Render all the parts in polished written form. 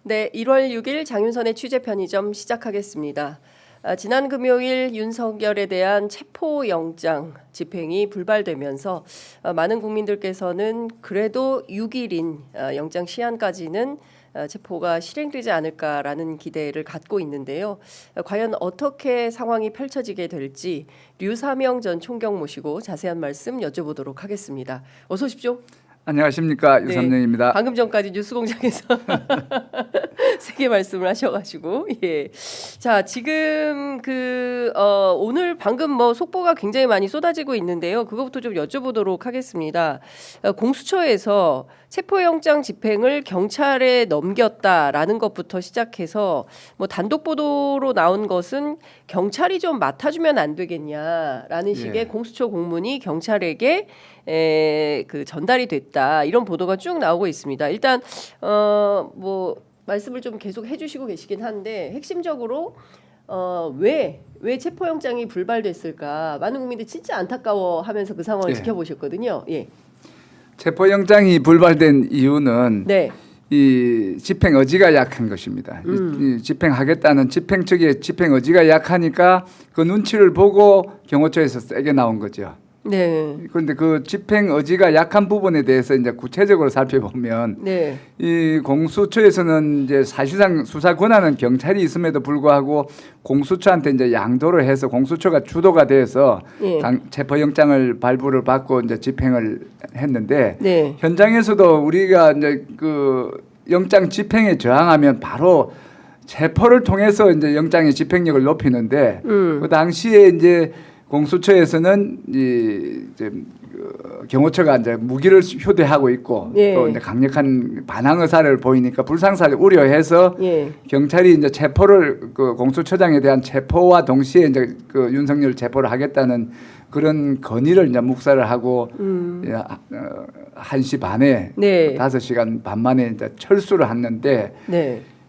네, 1월 6일 장윤선의 취재 편의점 시작하겠습니다. 지난 금요일 윤석열에 대한 체포영장 집행이 불발되면서 많은 국민들께서는 그래도 6일인 영장 시한까지는 체포가 실행되지 않을까라는 기대를 갖고 있는데요. 과연 어떻게 상황이 펼쳐지게 될지 류사명 전 총경 모시고 자세한 말씀 여쭤보도록 하겠습니다. 어서 오십시오. 안녕하십니까, 유삼영입니다. 방금 전까지 뉴스공장에서 세게 말씀을 하셔가지고 예. 자 지금 오늘 방금 속보가 굉장히 많이 쏟아지고 있는데요. 그것부터 좀 여쭤보도록 하겠습니다. 공수처에서 체포영장 집행을 경찰에 넘겼다라는 것부터 시작해서 단독 보도로 나온 것은 경찰이 좀 맡아주면 안 되겠냐라는 식의 공수처 공문이 경찰에게 전달이 됐다 이런 보도가 쭉 나오고 있습니다. 일단 말씀을 좀 계속 해주시고 계시긴 한데 핵심적으로 왜 체포영장이 불발됐을까 많은 국민들이 진짜 안타까워하면서 그 상황을 지켜보셨거든요. 예. 체포영장이 불발된 이유는 네. 이 집행 의지가 약한 것입니다. 이 집행하겠다는 집행 측의 집행 의지가 약하니까 그 눈치를 보고 경호처에서 세게 나온 거죠. 네. 그런데 그 집행 의지가 약한 부분에 대해서 이제 구체적으로 살펴보면 네. 이 공수처에서는 이제 사실상 수사 권한은 경찰이 있음에도 불구하고 공수처한테 이제 양도를 해서 공수처가 주도가 돼서 체포영장을 발부를 받고 이제 집행을 했는데 현장에서도 우리가 이제 그 영장 집행에 저항하면 바로 체포를 통해서 이제 영장의 집행력을 높이는데 그 당시에 이제 공수처에서는 경호처가 이제 무기를 휴대하고 있고 또 이제 강력한 반항 의사를 보이니까 불상사를 우려해서 경찰이 이제 체포를 그 공수처장에 대한 체포와 동시에 이제 그 윤석열 체포를 하겠다는 그런 건의를 이제 묵살을 하고 1시 반에 5시간 반 만에 이제 철수를 했는데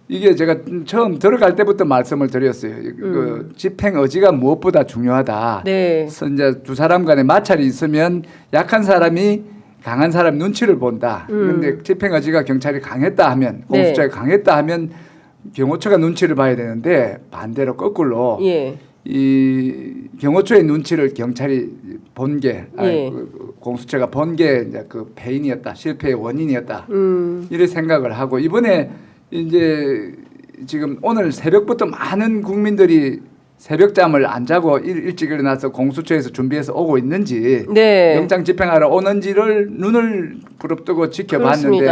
이게 제가 처음 들어갈 때부터 말씀을 드렸어요. 그 집행 의지가 무엇보다 중요하다. 그래서 이제 두 사람 간에 마찰이 있으면 약한 사람이 강한 사람 눈치를 본다. 그런데 집행 의지가 경찰이 강했다 하면 공수처가 강했다 하면 경호처가 눈치를 봐야 되는데 반대로 거꾸로 이 경호처의 눈치를 경찰이 본 게 공수처가 본 게 이제 그 패인이었다. 실패의 원인이었다. 이런 생각을 하고 이번에 이제 지금 오늘 새벽부터 많은 국민들이 새벽잠을 안 자고 일찍 일어나서 공수처에서 준비해서 오고 있는지 영장 집행하러 오는지를 눈을 부릅뜨고 지켜봤는데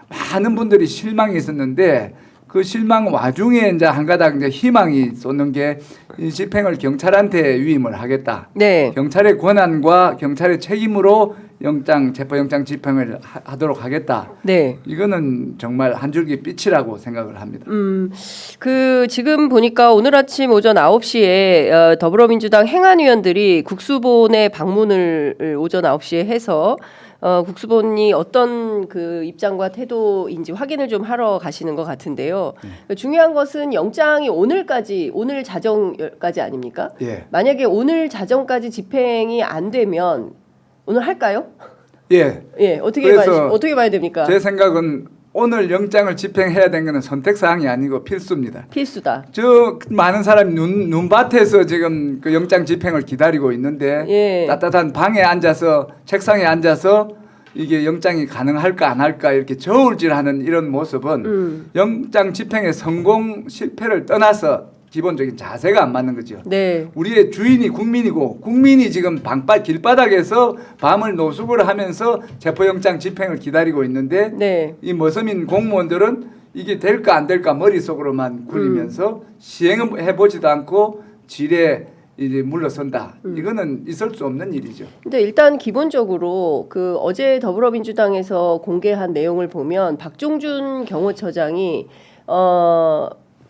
많은 분들이 실망이 있었는데 그 실망 와중에 이제 한 가닥 이제 희망이 쏟는 게 이 집행을 경찰한테 위임을 하겠다. 경찰의 권한과 경찰의 책임으로 체포영장 집행을 하도록 하겠다. 이거는 정말 한 줄기 빛이라고 생각을 합니다. 지금 보니까 오늘 아침 오전 9시에 더불어민주당 행안위원들이 국수본에 방문을 오전 9시에 해서 국수본이 어떤 그 입장과 태도인지 확인을 좀 하러 가시는 것 같은데요. 중요한 것은 영장이 오늘 자정까지 아닙니까? 만약에 오늘 자정까지 집행이 안 되면 오늘 할까요? 어떻게 봐야 됩니까? 제 생각은 오늘 영장을 집행해야 되는 것은 선택사항이 아니고 필수입니다. 필수다. 저 많은 사람이 눈밭에서 지금 그 영장 집행을 기다리고 있는데 따뜻한 방에 앉아서 책상에 앉아서 이게 영장이 가능할까 안 할까 이렇게 저울질하는 이런 모습은 영장 집행의 성공 실패를 떠나서 기본적인 자세가 안 맞는 거죠. 우리의 주인이 국민이고 국민이 지금 길바닥에서 밤을 노숙을 하면서 체포영장 집행을 기다리고 있는데 이 머서민 공무원들은 이게 될까 안 될까 머릿속으로만 굴리면서 시행해보지도 않고 지뢰 이제 물러선다. 이거는 있을 수 없는 일이죠. 근데 일단 기본적으로 어제 더불어민주당에서 공개한 내용을 보면 박종준 경호처장이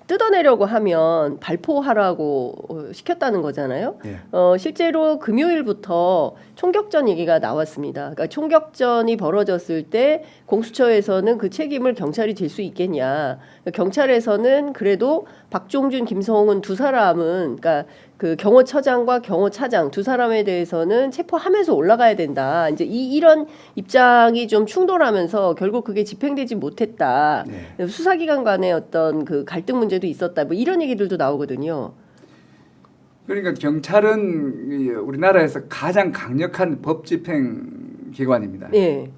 뜯어내려고 하면 발포하라고 시켰다는 거잖아요. 실제로 금요일부터 총격전 얘기가 나왔습니다. 그러니까 총격전이 벌어졌을 때 공수처에서는 그 책임을 경찰이 질 수 있겠냐. 경찰에서는 그래도 박종준, 김성훈 두 사람은 그러니까 그 경호처장과 경호차장 두 사람에 대해서는 체포하면서 올라가야 된다. 이제 이런 입장이 좀 충돌하면서 결국 그게 집행되지 못했다. 네. 수사기관 간의 어떤 그 갈등 문제도 있었다. 뭐 이런 얘기들도 나오거든요. 그러니까 경찰은 우리나라에서 가장 강력한 법 집행 기관입니다. 네.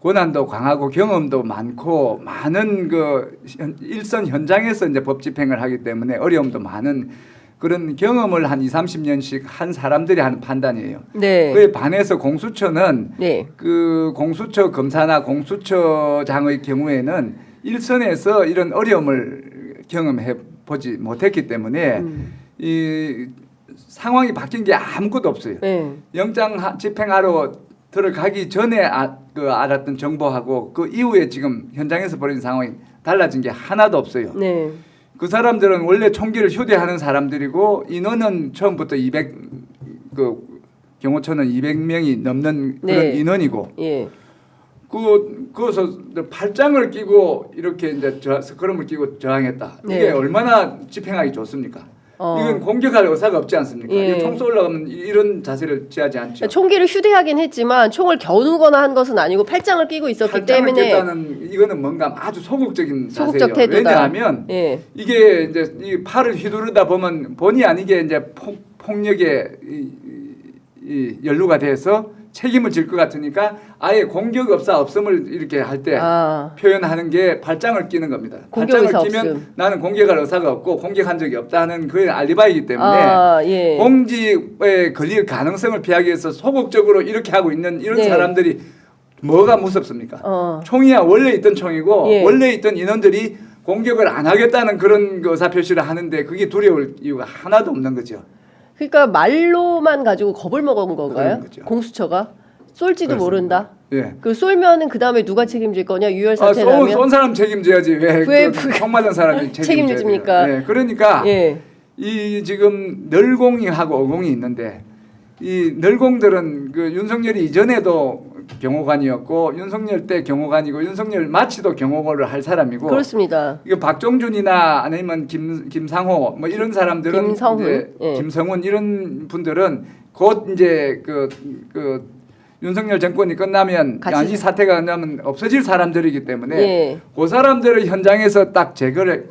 권한도 강하고 경험도 많고 많은 그 일선 현장에서 이제 법 집행을 하기 때문에 어려움도 많은 그런 경험을 한 20-30년씩 한 사람들이 하는 판단이에요. 네. 그에 반해서 공수처는 네. 그 공수처 검사나 공수처장의 경우에는 일선에서 이런 어려움을 경험해 보지 못했기 때문에 이 상황이 바뀐 게 아무것도 없어요. 네. 영장 집행하러 들어가기 전에 알았던 정보하고 그 이후에 지금 현장에서 벌어진 상황이 달라진 게 하나도 없어요. 네. 그 사람들은 원래 총기를 휴대하는 사람들이고 인원은 처음부터 경호처는 200명이 넘는 그런 네. 인원이고 예. 그것을 팔짱을 끼고 이렇게 이제 스크럼을 끼고 저항했다. 네. 이게 얼마나 집행하기 좋습니까? 이건 공격할 의사가 없지 않습니까? 예. 총 쏘려면 이런 자세를 취하지 않죠. 총기를 휴대하긴 했지만 총을 겨누거나 한 것은 아니고 팔짱을 끼고 있었기 때문에 이거는 뭔가 아주 소극적인 소극적 자세예요. 태도다. 왜냐하면 예. 이게 이제 이 팔을 휘두르다 보면 본의 아니게 이제 폭력에 연루가 돼서 책임을 질 것 같으니까 아예 공격 없음을 이렇게 할 때 표현하는 게 팔짱을 끼는 겁니다. 팔짱을 끼면 나는 공격할 의사가 없고 공격한 적이 없다 하는 그 알리바이이기 때문에 예. 공직에 걸릴 가능성을 피하기 위해서 소극적으로 이렇게 하고 있는 이런 네. 사람들이 뭐가 무섭습니까? 총이야 원래 있던 총이고 예. 원래 있던 인원들이 공격을 안 하겠다는 그런 의사표시를 하는데 그게 두려울 이유가 하나도 없는 거죠. 그러니까 말로만 가지고 겁을 먹은 건가요? 공수처가 쏠지도 그렇습니다. 모른다. 예. 그 쏠면은 그 다음에 누가 책임질 거냐? 유혈사태 나면 쏜 사람 책임져야지 총 맞은 사람이 책임집니까? 예. 그러니까 예. 이 지금 널공이하고 어공이 있는데 이 널공들은 그 윤석열이 이전에도 경호관이었고 윤석열 때 경호관이고 윤석열 마치도 경호를 할 사람이고 그렇습니다. 이거 박종준이나 아니면 김상호 뭐 이런 사람들은 김성훈 이런 분들은 곧 이제 그 윤석열 정권이 끝나면 이 사태가 끝나면 없어질 사람들이기 때문에 그 사람들을 현장에서 딱 제거를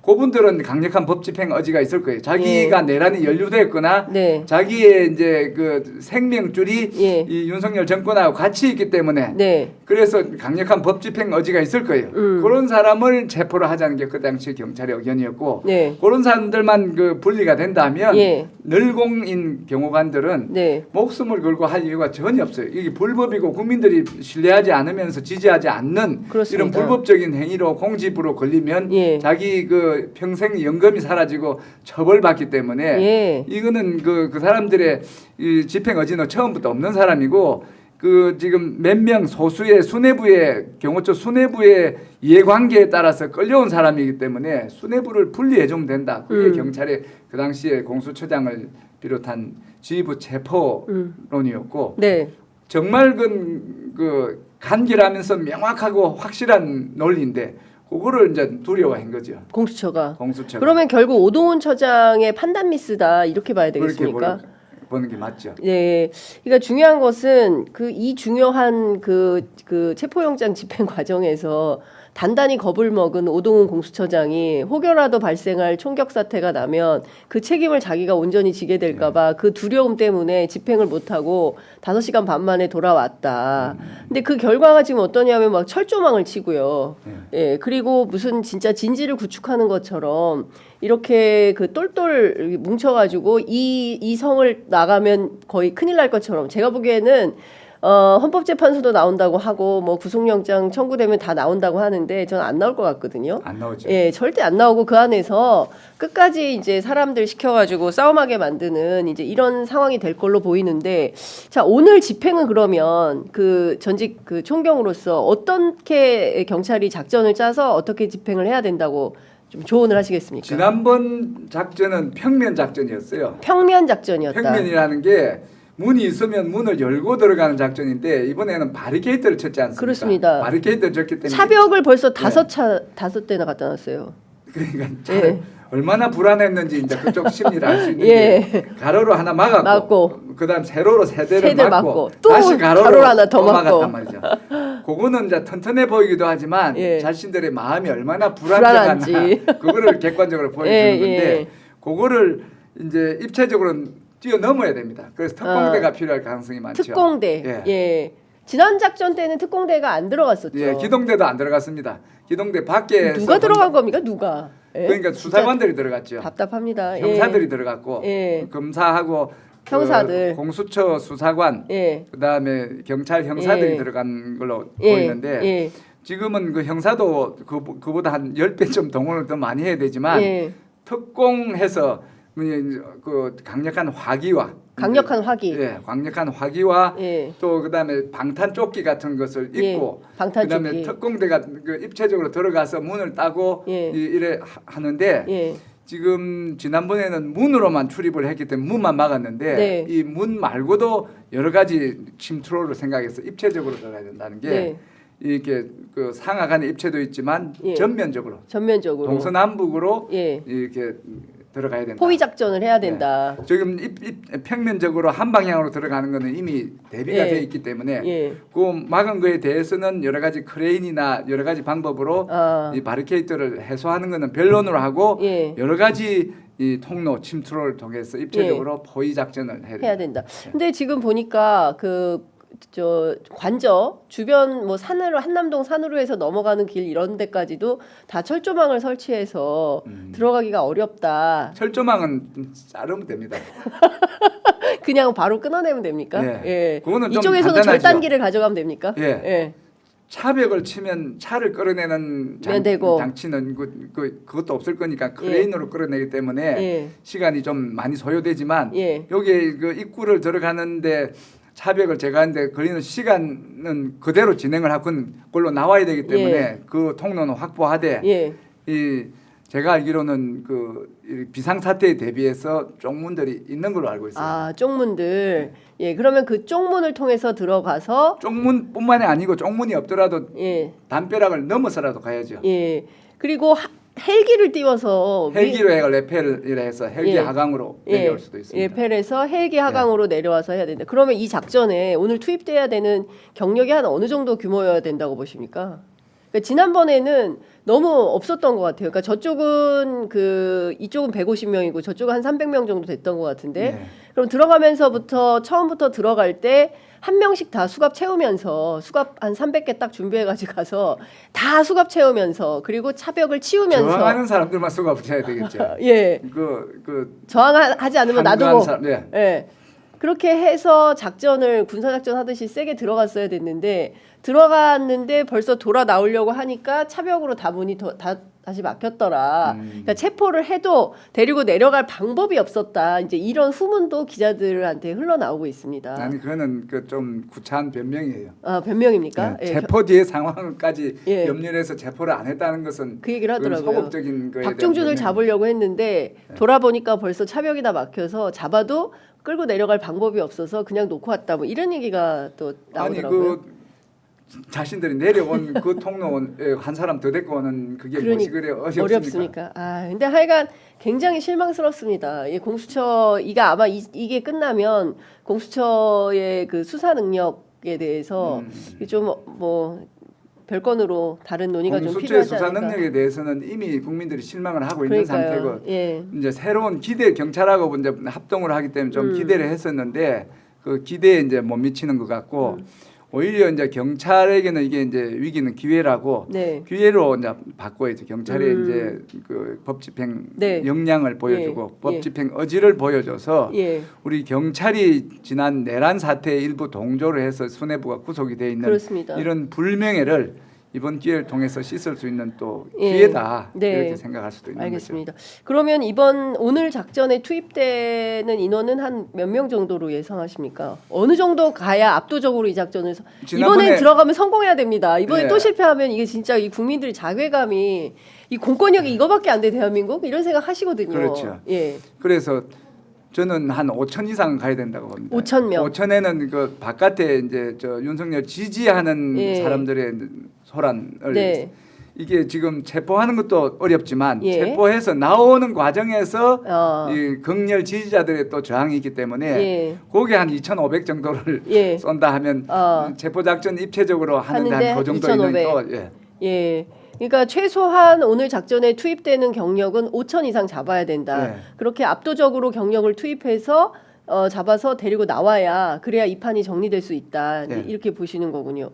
그분들은 강력한 법 집행 의지가 있을 거예요. 자기가 내란이 연루됐거나 자기의 이제 그 생명줄이 이 윤석열 정권하고 같이 있기 때문에 그래서 강력한 법 집행 의지가 있을 거예요. 그런 사람을 체포를 하자는 게 그 당시 경찰의 의견이었고 그런 사람들만 그 분리가 된다면 널공인 경호관들은 목숨을 걸고 할 이유가 전혀 없어요. 이게 불법이고 국민들이 신뢰하지 않으면서 지지하지 않는 이런 불법적인 행위로 공집으로 걸리면 자기 그 평생 연금이 사라지고 처벌받기 때문에 이거는 그 사람들의 이 집행 의지는 처음부터 없는 사람이고 그 지금 몇 명 소수의 수뇌부의 경호처 수뇌부의 이해관계에 따라서 끌려온 사람이기 때문에 수뇌부를 분리해 주면 된다. 그게 경찰의 그 당시에 공수처장을 비롯한 지휘부 체포론이었고 정말 그 간결하면서 명확하고 확실한 논리인데 그거를 이제 두려워한 거죠. 공수처가. 그러면 결국 오동훈 처장의 판단 미스다 이렇게 봐야 되겠습니까? 보는 게 맞죠. 네, 그러니까 중요한 것은 이 중요한 그 체포영장 집행 과정에서 단단히 겁을 먹은 오동훈 공수처장이 혹여라도 발생할 총격 사태가 나면 그 책임을 자기가 온전히 지게 될까봐 그 두려움 때문에 집행을 못하고 5시간 반 만에 돌아왔다. 근데 그 결과가 지금 어떠냐면 막 철조망을 치고요. 그리고 무슨 진짜 진지를 구축하는 것처럼 이렇게 그 똘똘 뭉쳐가지고 이 성을 나가면 거의 큰일 날 것처럼 제가 보기에는 헌법재판소도 나온다고 하고 뭐 구속영장 청구되면 다 나온다고 하는데 저는 안 나올 것 같거든요. 안 나오죠. 절대 안 나오고 그 안에서 끝까지 이제 사람들 시켜가지고 싸움하게 만드는 이제 이런 상황이 될 걸로 보이는데 자 오늘 집행은 그러면 그 전직 그 총경으로서 어떻게 경찰이 작전을 짜서 어떻게 집행을 해야 된다고 좀 조언을 하시겠습니까? 지난번 작전은 평면 작전이었어요. 평면 작전이었다. 평면이라는 게 문이 있으면 문을 열고 들어가는 작전인데 이번에는 바리케이트를 쳤지 않습니까? 그렇습니다. 바리케이트를 쳤기 때문에 차벽을 벌써 5대나 갖다 놨어요. 그러니까 얼마나 불안했는지 이제 그쪽 심리를 알 수 있는 게 가로로 하나 막았고 그다음 세로로 세 대를 맞고 또 다시 가로로 하나 더 막았단 말이죠. 그거는 이제 튼튼해 보이기도 하지만 자신들의 마음이 얼마나 불안정한지 그거를 객관적으로 보여주는 건데 그거를 이제 입체적으로 뛰어넘어야 됩니다. 그래서 특공대가 필요할 가능성이 많죠. 특공대. 지난 작전 때는 특공대가 안 들어갔었죠. 기동대도 안 들어갔습니다. 기동대 밖에 누가 들어간 겁니까? 누가? 그러니까 수사관들이 들어갔죠. 답답합니다. 형사들이 들어갔고 검사하고 형사들, 공수처 수사관, 그다음에 경찰 형사들이 들어간 걸로 보이는데 지금은 그 형사도 그보다 한 10배 좀 동원을 더 많이 해야 되지만 특공해서 그 강력한 화기와 강력한 화기와 또 그다음에 방탄 조끼 같은 것을 입고 그다음에 특공대가 그 입체적으로 들어가서 문을 따고 이래 하는데 지금 지난번에는 문으로만 출입을 했기 때문에 문만 막았는데 이 문 말고도 여러 가지 침투로를 생각해서 입체적으로 들어가야 된다는 게 이렇게 그 상하 간의 입체도 있지만 전면적으로 동서남북으로 이렇게 들어가야 된다. 포위 작전을 해야 된다. 지금 평면적으로 한 방향으로 들어가는 것은 이미 대비가 되어 있기 때문에 그 막은 거에 대해서는 여러 가지 크레인이나 여러 가지 방법으로 이 바리케이트를 해소하는 것은 변론으로 하고 여러 가지 이 통로 침투로를 통해서 입체적으로 포위 작전을 해야 된다. 근데 지금 보니까 관저 주변 뭐 산으로 한남동 산으로 해서 넘어가는 길 이런 데까지도 다 철조망을 설치해서 들어가기가 어렵다. 철조망은 자르면 됩니다. 그냥 바로 끊어내면 됩니까? 그거는 좀 이쪽에서는 간단하죠. 절단기를 가져가면 됩니까? 차벽을 치면 차를 끌어내는 장치는 그것도 없을 거니까 크레인으로 끌어내기 때문에 시간이 좀 많이 소요되지만 여기 그 입구를 들어가는데 차벽을 제거하는데 걸리는 시간은 그대로 진행을 하고 그걸로 나와야 되기 때문에 그 통로는 확보하되 이 제가 알기로는 그 비상사태에 대비해서 쪽문들이 있는 걸로 알고 있어요. 쪽문들. 그러면 그 쪽문을 통해서 들어가서 쪽문뿐만이 아니고 쪽문이 없더라도 담벼락을 넘어서라도 가야죠. 그리고 헬기를 띄워서 헬기로 레펠을 해서 헬기 하강으로 내려올 수도 있습니다. 레펠에서 헬기 하강으로 내려와서 해야 된다. 그러면 이 작전에 오늘 투입돼야 되는 경력이 한 어느 정도 규모여야 된다고 보십니까? 그러니까 지난번에는 너무 없었던 것 같아요. 그러니까 저쪽은 이쪽은 150명이고 저쪽은 한 300명 정도 됐던 것 같은데 그럼 들어가면서부터 처음부터 들어갈 때 한 명씩 다 수갑 채우면서 수갑 한 300개 딱 준비해가지고 가서 다 수갑 채우면서 그리고 차벽을 치우면서 저항하는 사람들만 수갑 채야 되겠죠. 저항하지 않으면 놔두고 그렇게 해서 군사 작전 하듯이 세게 들어갔어야 됐는데 들어갔는데 벌써 돌아 나오려고 하니까 차벽으로 다 문이 다시 막혔더라. 그러니까 체포를 해도 데리고 내려갈 방법이 없었다. 이제 이런 후문도 기자들한테 흘러나오고 있습니다. 아니 그거는 좀 구차한 변명이에요. 변명입니까? 체포 뒤의 상황까지 염려를 해서 체포를 안 했다는 것은 그 얘기를 하더라고요. 소극적인 거에 박종준을 잡으려고 했는데 돌아보니까 벌써 차벽이 다 막혀서 잡아도 끌고 내려갈 방법이 없어서 그냥 놓고 왔다. 뭐 이런 얘기가 또 나오더라고요. 자신들이 내려온 그 통로에 한 사람 더 데리고 오는 그게 무엇이 그래 어렵습니까? 근데 하여간 굉장히 실망스럽습니다. 공수처 아마 이게 끝나면 공수처의 그 수사 능력에 대해서 좀 뭐 별건으로 다른 논의가 좀 필요하지 않을까. 공수처의 수사 능력에 대해서는 이미 국민들이 실망을 하고 있는 상태고 이제 새로운 경찰하고 이제 합동을 하기 때문에 좀 기대를 했었는데 그 기대에 이제 못 미치는 것 같고. 오히려 이제 경찰에게는 이게 이제 위기는 기회라고 기회로 이제 바꿔야죠. 경찰의 이제 그 법 집행 역량을 보여주고 법 집행 의지를 보여줘서 우리 경찰이 지난 내란 사태에 일부 동조를 해서 수뇌부가 구속이 돼 있는 이런 불명예를 이번 기회를 통해서 씻을 수 있는 또 기회다 이렇게 생각할 수도 있는 알겠습니다. 거죠. 그러면 오늘 작전에 투입되는 인원은 한 몇 명 정도로 예상하십니까? 어느 정도 가야 압도적으로 이 작전을 이번에 들어가면 성공해야 됩니다. 이번에 또 실패하면 이게 진짜 이 국민들이 자괴감이 이 공권력이 이거밖에 안 돼 대한민국 이런 생각 하시거든요. 그렇죠. 그래서 저는 한 5천 이상 가야 된다고 봅니다. 5,000명. 5천에는 그 바깥에 이제 윤석열 지지하는 사람들의 소란을 이게 지금 체포하는 것도 어렵지만 예. 체포해서 나오는 과정에서 이 극렬 지지자들의 또 저항이 있기 때문에 예. 거기에 한 2,500 정도를 예. 쏜다 하면 체포 작전 입체적으로 하는데 한 그 정도 2,500. 있는 또 예. 예. 그러니까 최소한 오늘 작전에 투입되는 경력은 5천 이상 잡아야 된다. 네. 그렇게 압도적으로 경력을 투입해서 잡아서 데리고 나와야 그래야 이 판이 정리될 수 있다. 네. 이렇게 보시는 거군요.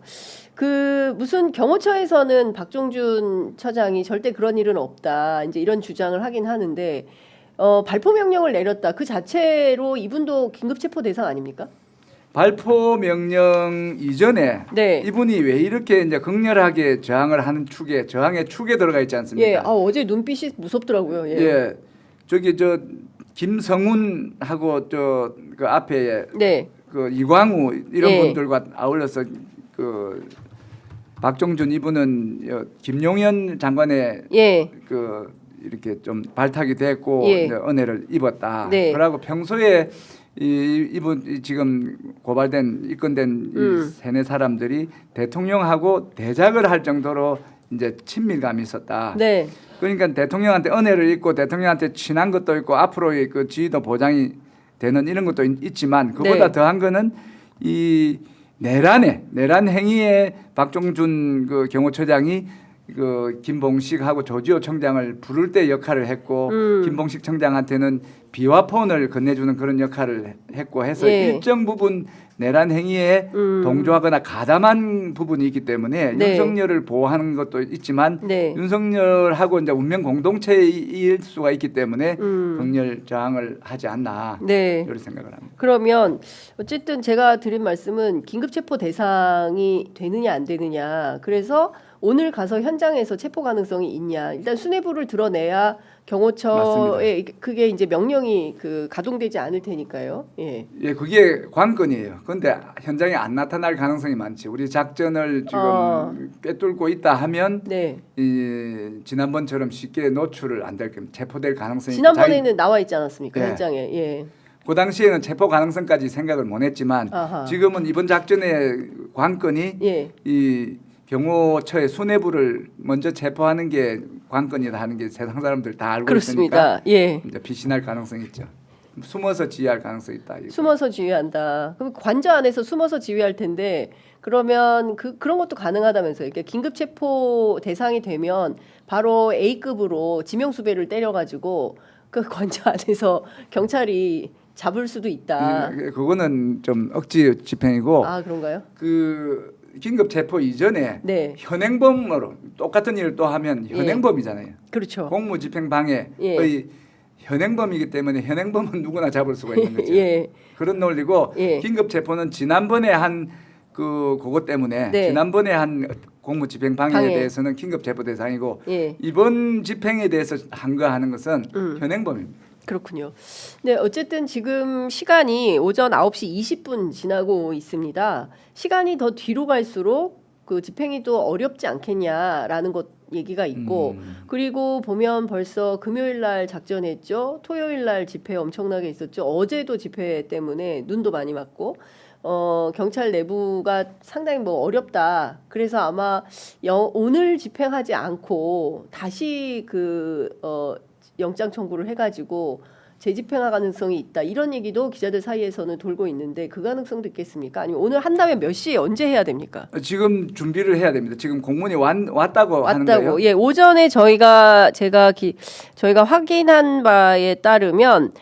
그 무슨 경호처에서는 박종준 처장이 절대 그런 일은 없다. 이제 이런 주장을 하긴 하는데 발포 명령을 내렸다. 그 자체로 이분도 긴급 체포 대상 아닙니까? 발포 명령 이전에 네. 이분이 왜 이렇게 이제 극렬하게 저항을 하는 축에 저항의 축에 들어가 있지 않습니까? 예. 어제 눈빛이 무섭더라고요. 예. 예. 저기 저 김성훈하고 저 그 앞에 네. 그 이광우 이런 예. 분들과 아울러서 그 박종준 이분은 김용현 장관의 예. 그 이렇게 좀 발탁이 됐고 예. 이제 은혜를 입었다. 네. 그러고 평소에 이분 지금 고발된 입건된 이 세네 사람들이 대통령하고 대작을 할 정도로 이제 친밀감이 있었다. 네. 그러니까 대통령한테 은혜를 입고 대통령한테 친한 것도 있고 앞으로의 그 지위도 보장이 되는 이런 것도 있지만 그보다 네. 더한 거는 이 내란 행위에 박종준 그 경호처장이 그 김봉식하고 조지호 청장을 부를 때 역할을 했고 김봉식 청장한테는 비화폰을 건네주는 그런 역할을 했고 해서 예. 일정 부분 내란 행위에 동조하거나 가담한 부분이 있기 때문에 네. 윤석열을 보호하는 것도 있지만 네. 윤석열하고 이제 운명 공동체일 수가 있기 때문에 극렬 저항을 하지 않나 네. 이런 생각을 합니다. 그러면 어쨌든 제가 드린 말씀은 긴급체포 대상이 되느냐 안 되느냐. 그래서 오늘 가서 현장에서 체포 가능성이 있냐. 일단 수뇌부를 드러내야 경호처에 그게 이제 명령이 그 가동되지 않을 테니까요. 예. 예, 그게 관건이에요. 그런데 현장에 안 나타날 가능성이 많지. 우리 작전을 지금 꿰뚫고 있다 하면 네. 이 지난번처럼 쉽게 노출을 안 될 겁니다. 체포될 가능성이 지난번에는 나와 있지 않았습니까? 네. 현장에. 예. 그 당시에는 체포 가능성까지 생각을 못 했지만 아하. 지금은 이번 작전의 관건이 예. 이 경호처의 수뇌부를 먼저 체포하는 게 관건이다 하는 게 세상 사람들 다 알고 그렇습니다. 있으니까 예. 이제 비신할 가능성이 있죠. 숨어서 지휘할 가능성이 있다. 이거. 숨어서 지휘한다. 그럼 관저 안에서 숨어서 지휘할 텐데 그러면 그런 것도 가능하다면서요. 이렇게 긴급 체포 대상이 되면 바로 A급으로 지명수배를 때려가지고 그 관저 안에서 경찰이 잡을 수도 있다. 그거는 좀 억지 집행이고. 아 그런가요? 그 긴급 체포 이전에 네. 현행범으로 똑같은 일을 또 하면 현행범이잖아요. 그렇죠. 공무집행 방해의 예. 현행범이기 때문에 현행범은 누구나 잡을 수가 있는 거죠. 예. 그런 논리고 예. 긴급 체포는 지난번에 한 그것 때문에 네. 지난번에 한 공무집행 방해에 방해. 대해서는 긴급 체포 대상이고 예. 이번 집행에 대해서 한거하는 것은 현행범입니다. 그렇군요. 네, 어쨌든 지금 시간이 오전 9시 20분 지나고 있습니다. 시간이 더 뒤로 갈수록 그 집행이 또 어렵지 않겠냐라는 것 얘기가 있고 그리고 보면 벌써 금요일 날 작전했죠. 토요일 날 집회 엄청나게 있었죠. 어제도 집회 때문에 눈도 많이 맞고 경찰 내부가 상당히 뭐 어렵다. 그래서 아마 오늘 집행하지 않고 다시 영장 청구를 해가지고 재집행할 가능성이 있다. 이런 얘기도 기자들 사이에서는 돌고 있는데 그 가능성도 있겠습니까? 아니면 오늘 한다면 몇 시에 언제 해야 됩니까? 지금 준비를 해야 됩니다. 지금 공문이 왔다고 하는 거예요. 예, 오전에 저희가 확인한 바에 따르면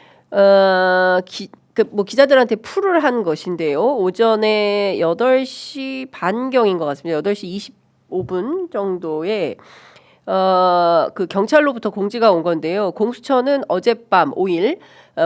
기자들한테 풀을 한 것인데요. 오전에 8시 반경인 것 같습니다. 8시 25분 정도에 그 경찰로부터 공지가 온 건데요. 공수처는 어젯밤 5일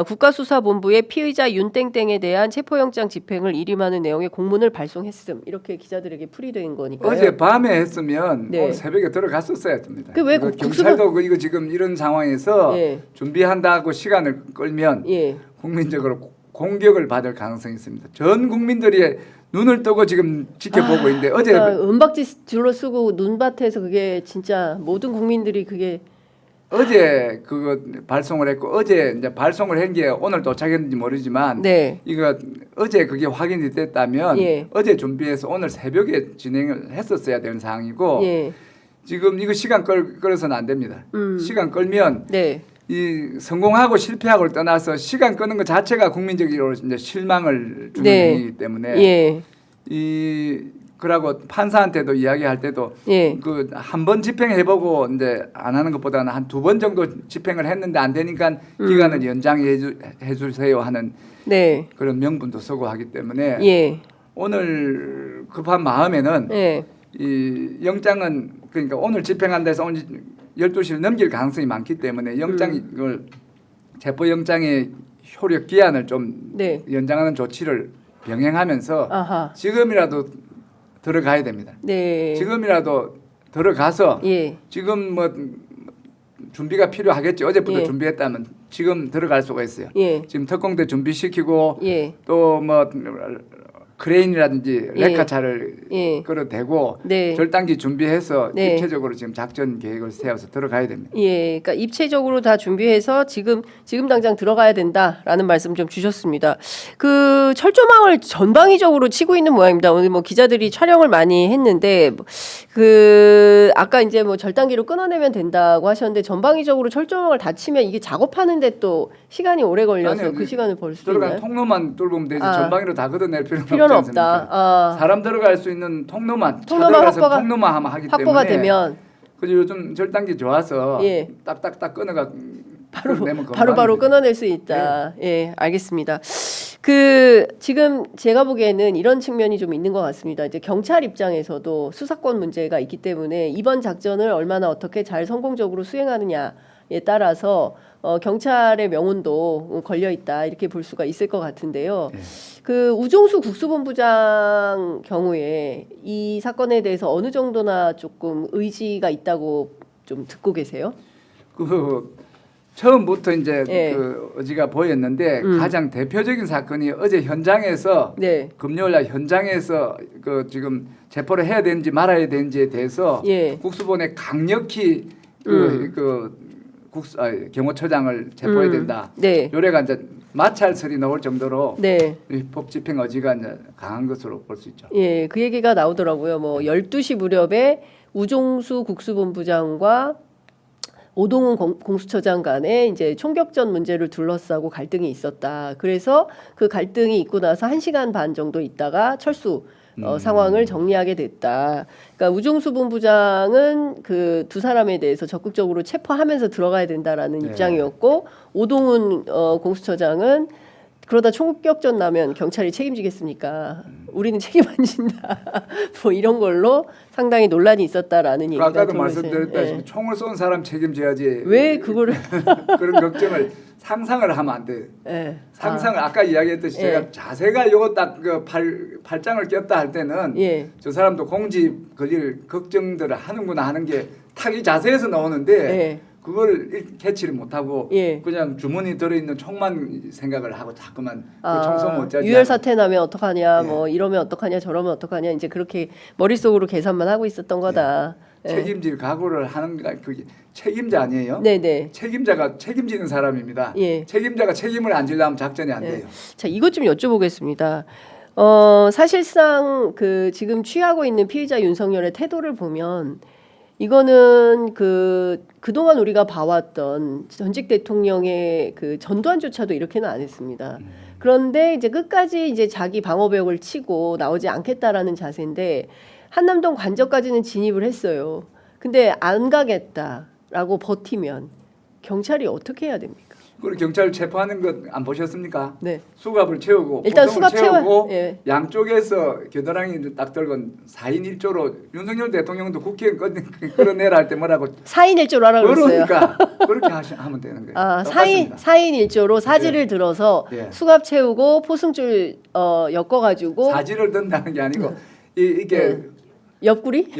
국가수사본부에 피의자 윤땡땡에 대한 체포영장 집행을 일임하는 내용의 공문을 발송했음. 이렇게 기자들에게 풀이된 거니까요. 어제 밤에 했으면 네. 오늘 새벽에 들어갔었어야 됩니다. 왜 경찰도 이거 지금 이런 상황에서 예. 준비한다고 시간을 끌면 예. 국민적으로 공격을 받을 가능성이 있습니다. 전 국민들이 눈을 뜨고 지금 지켜보고 있는데 어제 그러니까 은박지 둘러쓰고 눈밭에서 그게 진짜 모든 국민들이 그게 어제 그거 발송을 했고 어제 이제 발송을 한 게 오늘 도착했는지 모르지만 네. 이거 어제 그게 확인이 됐다면 예. 어제 준비해서 오늘 새벽에 진행을 했었어야 되는 상황이고 예. 지금 이거 시간 끌어서는 안 됩니다. 시간 끌면 네. 이 성공하고 실패하고를 떠나서 시간 끄는 것 자체가 국민적으로 이제 실망을 주는 네. 행위이기 때문에 예. 그러고 판사한테도 이야기할 때도 예. 그 한 번 집행해보고 이제 안 하는 것보다는 한 2번 정도 집행을 했는데 안 되니까 기간을 연장해 주세요 하는 네. 그런 명분도 쓰고 하기 때문에 예. 오늘 급한 마음에는 예. 이 영장은 그러니까 오늘 집행한 데서 오늘 12시를 넘길 가능성이 많기 때문에 영장을 체포영장의 효력 기한을 좀 네. 연장하는 조치를 병행하면서 아하. 지금이라도 들어가야 됩니다. 네. 지금이라도 들어가서 예. 지금 뭐 준비가 필요하겠죠. 어제부터 예. 준비했다면 지금 들어갈 수가 있어요. 예. 지금 특공대 준비시키고 예. 또 뭐 크레인이라든지 예. 레카차를 예. 끌어대고 네. 절단기 준비해서 네. 입체적으로 지금 작전 계획을 세워서 들어가야 됩니다. 예, 그러니까 입체적으로 다 준비해서 지금 당장 들어가야 된다라는 말씀 좀 주셨습니다. 그 철조망을 전방위적으로 치고 있는 모양입니다. 오늘 뭐 기자들이 촬영을 많이 했는데 그 아까 이제 뭐 절단기로 끊어내면 된다고 하셨는데 전방위적으로 철조망을 다 치면 이게 작업하는데 또 시간이 오래 걸려서 아니요, 그 시간을 벌 수도 들어간 있나요? 통로만 뚫으면 되지 아. 전방위로 다 걷어낼 필요는 필요는 없지 않습니까? 없다. 아, 사람 들어갈 수 있는 통로만 확보가- 통로만 하면 하기 확보가 때문에 되면 그리고 요즘 절단기 좋아서 예. 딱딱딱 끊어가 바로 바로 끊어낼 수 있다. 예, 알겠습니다. 그 지금 제가 보기에는 이런 측면이 좀 있는 것 같습니다. 이제 경찰 입장에서도 수사권 문제가 있기 때문에 이번 작전을 얼마나 어떻게 잘 성공적으로 수행하느냐에 따라서 경찰의 명운도 걸려 있다 이렇게 볼 수가 있을 것 같은데요. 예. 그 우종수 국수본부장 경우에 이 사건에 대해서 어느 정도나 조금 의지가 있다고 좀 듣고 계세요? 그 처음부터 이제 예. 그 의지가 보였는데 가장 대표적인 사건이 어제 현장에서 네. 금요일 날 현장에서 그 지금 체포를 해야 되는지 말아야 되는지에 대해서 예. 국수본에 강력히 경호처장을 체포해야 된다. 네. 요래가 이제 마찰설이 나올 정도로 네. 이 법 집행 의지가 이제 강한 것으로 볼 수 있죠. 예, 그 얘기가 나오더라고요. 뭐 12시 무렵에 우종수 국수본부장과 오동훈 공수처장 간에 이제 총격전 문제를 둘러싸고 갈등이 있었다. 그래서 그 갈등이 있고 나서 1시간 반 정도 있다가 철수 상황을 정리하게 됐다. 그러니까 우종수 본부장은 그 두 사람에 대해서 적극적으로 체포하면서 들어가야 된다라는 네. 입장이었고 오동훈 공수처장은 그러다 총격전 나면 경찰이 책임지겠습니까? 우리는 책임 안 진다. 뭐 이런 걸로 상당히 논란이 있었다라는 얘기가 아까도 들어오면서, 말씀드렸다시피 예. 총을 쏜 사람 책임져야지. 왜 그거를 그런 걱정을 상상을 하면 안 돼요. 예. 상상을 아까 이야기했듯이 예. 제가 자세가 요거 딱 그 팔짱을 꼈다 할 때는 예. 저 사람도 공직 걸릴 걱정들을 하는구나 하는 게 탁 이 자세에서 나오는데 예. 그걸 캐치를 못하고 예. 그냥 주머니 들어있는 총만 생각을 하고 자꾸만 그 총쏘면 어쩌지 유혈 사태 나면 어떡하냐, 예. 뭐 이러면 어떡하냐, 저러면 어떡하냐 이제 그렇게 머릿속으로 계산만 하고 있었던 거다. 예. 책임질 각오를 하는 게 그게 책임자 아니에요? 네네. 책임자가 책임지는 사람입니다. 예. 책임자가 책임을 안 지려면 작전이 안 예. 돼요. 자, 이것 좀 여쭤보겠습니다. 사실상 그 지금 취하고 있는 피의자 윤석열의 태도를 보면 이거는 그동안 우리가 봐왔던 전직 대통령의 그 전두환조차도 이렇게는 안 했습니다. 그런데 이제 끝까지 이제 자기 방어벽을 치고 나오지 않겠다라는 자세인데 한남동 관저까지는 진입을 했어요. 근데 안 가겠다라고 버티면 경찰이 어떻게 해야 됩니까? 그리고 경찰 체포하는 것 안 보셨습니까? 네. 수갑을 채우고 일단 보석을 수갑 채워. 예. 양쪽에서 겨드랑이 딱 들고 4인 1조로 윤석열 대통령도 국회에 끌어내라 할 때 뭐라고 4인 1조로 하라고 그랬어요. 그러니까 그렇게 하면 되는 거예요. 아, 똑같습니다. 4인 1조로 사지를 들어서 예. 수갑 채우고 포승줄 엮어가지고 사지를 든다는 게 아니고 이게 네. 옆구리?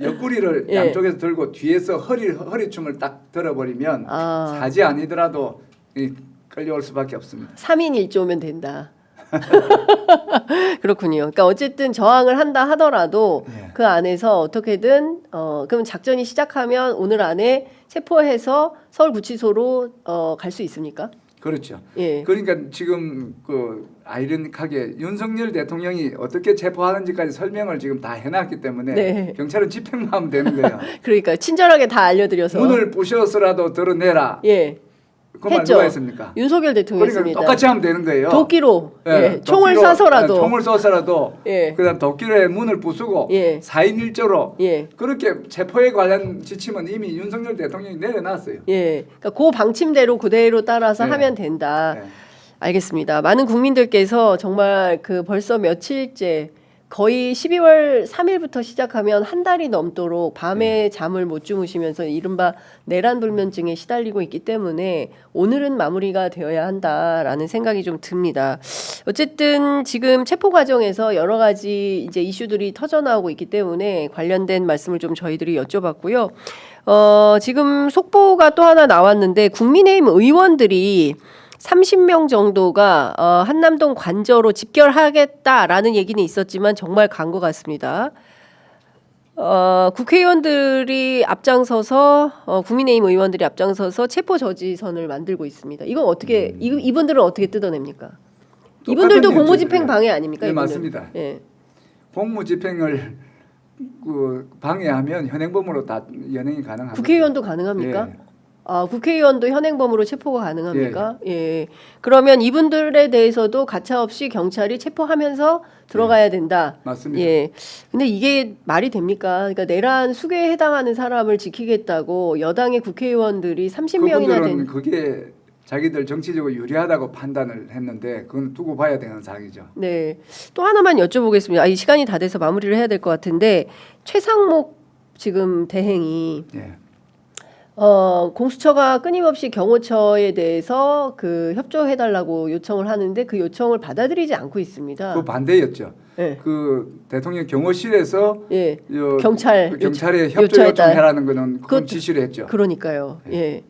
옆구리를 예. 양쪽에서 들고 뒤에서 허리춤을 딱 들어버리면 아. 사지 아니더라도 끌려올 수밖에 없습니다. 3인 1조면 된다. 그렇군요. 그러니까 어쨌든 저항을 한다 하더라도 예. 그 안에서 어떻게든 그럼 작전이 시작하면 오늘 안에 체포해서 서울구치소로 갈 수 있습니까? 그렇죠. 예. 그러니까 지금 그 아이러니하게 윤석열 대통령이 어떻게 체포하는지까지 설명을 지금 다 해놨기 때문에 네. 경찰은 집행만 하면 되는 거예요. 그러니까 친절하게 다 알려드려서 문을 부셔서라도 드러내라. 예. 그 말 누가 했습니까? 윤석열 대통령이 그러니까 했습니다. 똑같이 하면 되는 거예요. 도끼로 예, 총을 도끼로, 쏴서라도 총을 쏴서라도 예. 그다음 도끼로 문을 부수고 예. 4인 1조로 예. 그렇게 체포에 관련 지침은 이미 윤석열 대통령이 내려놨어요. 예. 그러니까 그 방침대로 그대로 따라서 네. 하면 된다. 네. 알겠습니다. 많은 국민들께서 정말 그 벌써 며칠째 거의 12월 3일부터 시작하면 한 달이 넘도록 밤에 잠을 못 주무시면서 이른바 내란 불면증에 시달리고 있기 때문에 오늘은 마무리가 되어야 한다라는 생각이 좀 듭니다. 어쨌든 지금 체포 과정에서 여러 가지 이제 이슈들이 터져나오고 있기 때문에 관련된 말씀을 좀 저희들이 여쭤봤고요. 지금 속보가 또 하나 나왔는데 국민의힘 의원들이 30명 정도가 한남동 관저로 집결하겠다라는 얘기는 있었지만 정말 간 것 같습니다. 국회의원들이 앞장서서 국민의힘 의원들이 앞장서서 체포 저지선을 만들고 있습니다. 이건 어떻게 이분들은 어떻게 뜯어냅니까? 이분들도 공무집행 방해 아닙니까? 네, 이분들? 맞습니다. 예. 공무집행을 그 방해하면 현행범으로 다 연행이 가능합니다. 국회의원도 가능합니까? 예. 국회의원도 현행범으로 체포가 가능합니까? 예. 그러면 이분들에 대해서도 가차없이 경찰이 체포하면서 들어가야 된다. 맞습니다. 예. 근데 이게 말이 됩니까? 그러니까 내란 수괴에 해당하는 사람을 지키겠다고 여당의 국회의원들이 30명이나 그분들은 된 그게 자기들 정치적으로 유리하다고 판단을 했는데 그건 두고 봐야 되는 사항이죠. 네. 또 하나만 여쭤보겠습니다. 이 시간이 다 돼서 마무리를 해야 될 것 같은데 최상목 지금 대행이 예. 공수처가 끊임없이 경호처에 대해서 그 협조해달라고 요청을 하는데 그 요청을 받아들이지 않고 있습니다. 그 반대였죠. 예. 그 대통령 경호실에서 예. 경찰에 협조 요청했다. 요청해라는 거는 그건 그것도- 지시를 했죠. 그러니까요. 예.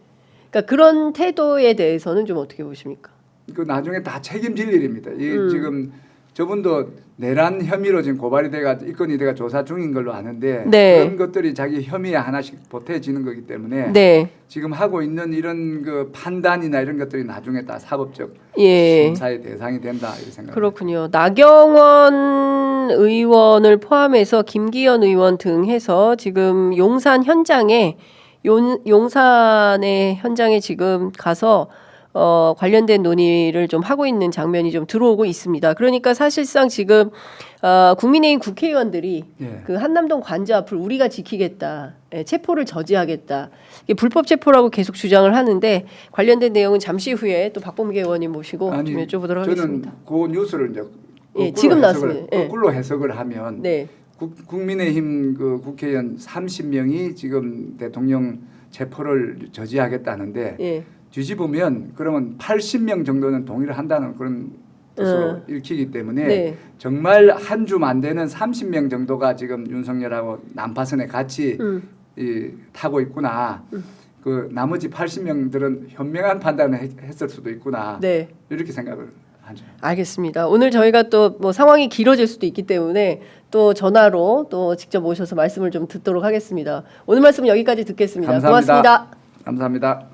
그러니까 그런 태도에 대해서는 좀 어떻게 보십니까? 그 나중에 다 책임질 일입니다. 이 지금 저분도 내란 혐의로 지금 고발이 돼가 입건이 돼가 조사 중인 걸로 아는데 네. 그런 것들이 자기 혐의에 하나씩 보태지는 거기 때문에 네. 지금 하고 있는 이런 그 판단이나 이런 것들이 나중에 다 사법적 예. 심사의 대상이 된다 이렇게 생각합니다. 그렇군요. 나경원 의원을 포함해서 김기현 의원 등 해서 지금 용산 현장에 용산의 현장에 지금 가서 관련된 논의를 좀 하고 있는 장면이 좀 들어오고 있습니다. 그러니까 사실상 지금 국민의힘 국회의원들이 예. 그 한남동 관저 앞을 우리가 지키겠다, 체포를 저지하겠다, 이게 불법 체포라고 계속 주장을 하는데 관련된 내용은 잠시 후에 또 박범계 의원님 모시고 좀 여쭤보도록 하겠습니다. 저는 그 뉴스를 이제 예, 지금 나왔습니다. 예. 거꾸로 해석을 하면 네, 국민의힘 그 국회의원 30명이 지금 대통령 체포를 저지하겠다는데 예, 뒤집으면 그러면 80명 정도는 동의를 한다는 그런 뜻으로 읽히기 때문에 네. 정말 한 줌 안 되는 30명 정도가 지금 윤석열하고 난파선에 같이 타고 있구나. 그 나머지 80명들은 현명한 판단을 했을 수도 있구나. 네. 이렇게 생각을 하죠. 알겠습니다. 오늘 저희가 또 뭐 상황이 길어질 수도 있기 때문에 또 전화로 또 직접 모셔서 말씀을 좀 듣도록 하겠습니다. 오늘 말씀 여기까지 듣겠습니다. 감사합니다. 고맙습니다. 감사합니다.